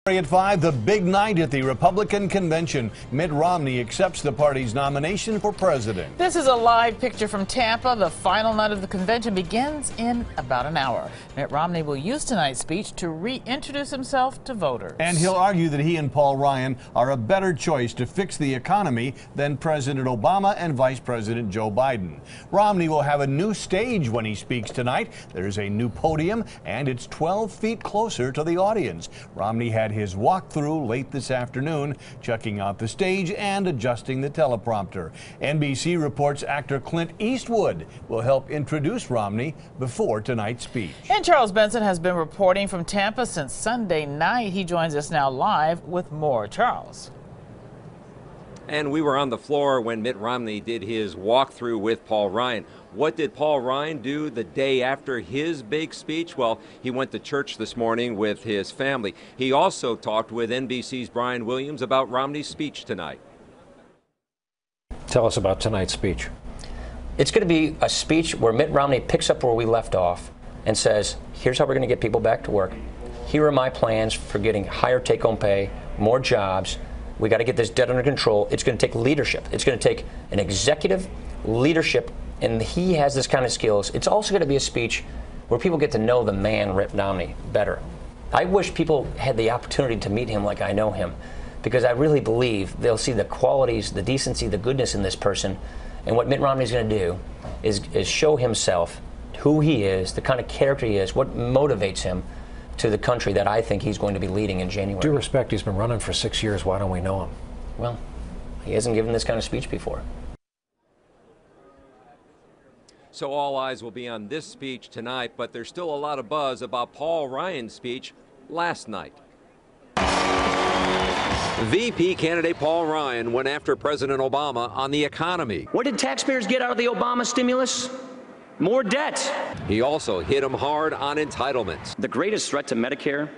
At 5, the big night at the Republican convention. Mitt Romney accepts the party's nomination for president. This is a live picture from Tampa. The final night of the convention begins in about an hour. Mitt Romney will use tonight's speech to reintroduce himself to voters. And he'll argue that he and Paul Ryan are a better choice to fix the economy than President Obama and Vice President Joe Biden. Romney will have a new stage when he speaks tonight. There's a new podium, and it's 12 feet closer to the audience. Romney had his walkthrough late this afternoon, checking out the stage and adjusting the teleprompter. NBC reports actor Clint Eastwood will help introduce Romney before tonight's speech. And Charles Benson has been reporting from Tampa since Sunday night. He joins us now live with more. Charles. And we were on the floor when Mitt Romney did his walkthrough with Paul Ryan. What did Paul Ryan do the day after his big speech? Well, he went to church this morning with his family. He also talked with NBC's Brian Williams about Romney's speech tonight. Tell us about tonight's speech. It's going to be a speech where Mitt Romney picks up where we left off and says, here's how we're going to get people back to work. Here are my plans for getting higher take-home pay, more jobs. We got to get this debt under control. It's going to take leadership. It's going to take an executive leadership, and he has this kind of skills. It's also going to be a speech where people get to know the man, Mitt Romney, better. I wish people had the opportunity to meet him like I know him, because I really believe they'll see the qualities, the decency, the goodness in this person. And what Mitt Romney's going to do is show himself who he is, the kind of character he is, what motivates him to the country that I think he's going to be leading in January. Due respect, he's been running for 6 years. Why don't we know him? Well, he hasn't given this kind of speech before. So all eyes will be on this speech tonight, but there's still a lot of buzz about Paul Ryan's speech last night. VP candidate Paul Ryan went after President Obama on the economy. What did taxpayers get out of the Obama stimulus? More debt. He also hit him hard on entitlements. The greatest threat to Medicare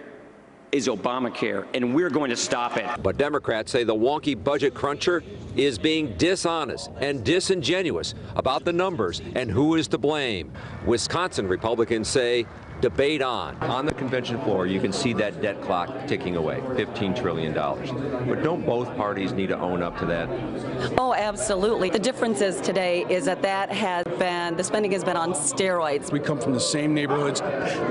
is Obamacare, and we're going to stop it. But Democrats say the wonky budget cruncher is being dishonest and disingenuous about the numbers and who is to blame. Wisconsin Republicans say debate on. On the convention floor, you can see that debt clock ticking away, $15 trillion. But don't both parties need to own up to that? Oh, absolutely. The difference is today is that the spending has been on steroids. We come from the same neighborhoods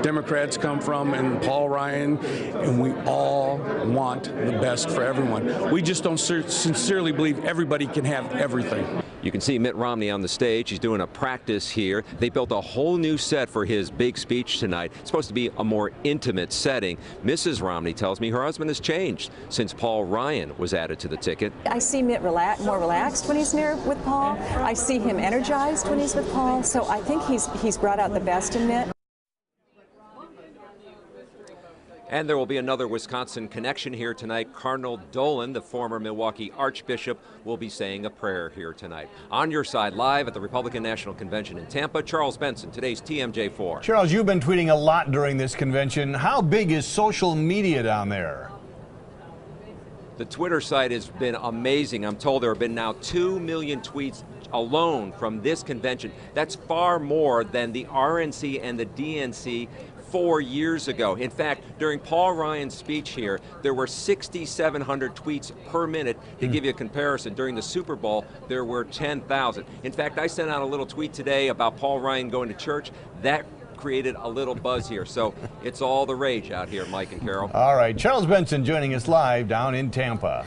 Democrats come from, and Paul Ryan, and we all want the best for everyone. We just don't sincerely believe everybody can have everything. You can see Mitt Romney on the stage. He's doing a practice here. They built a whole new set for his big speech tonight. It's supposed to be a more intimate setting. Mrs. Romney tells me her husband has changed since Paul Ryan was added to the ticket. I see Mitt more relaxed when he's near with Paul. I see him energized when he's with Paul. So I think he's brought out the best in Mitt. And there will be another Wisconsin connection here tonight. Cardinal Dolan, the former Milwaukee Archbishop, will be saying a prayer here tonight. On your side, live at the Republican National Convention in Tampa, Charles Benson, today's TMJ4. Charles, you've been tweeting a lot during this convention. How big is social media down there? The Twitter site has been amazing. I'm told there have been now 2 million tweets alone from this convention. That's far more than the RNC and the DNC 4 years ago. In fact, during Paul Ryan's speech here, there were 6,700 tweets per minute. To give you a comparison, during the Super Bowl, there were 10,000. In fact, I sent out a little tweet today about Paul Ryan going to church. That created a little buzz here. So it's all the rage out here, Mike and Carol. All right, Charles Benson joining us live down in Tampa.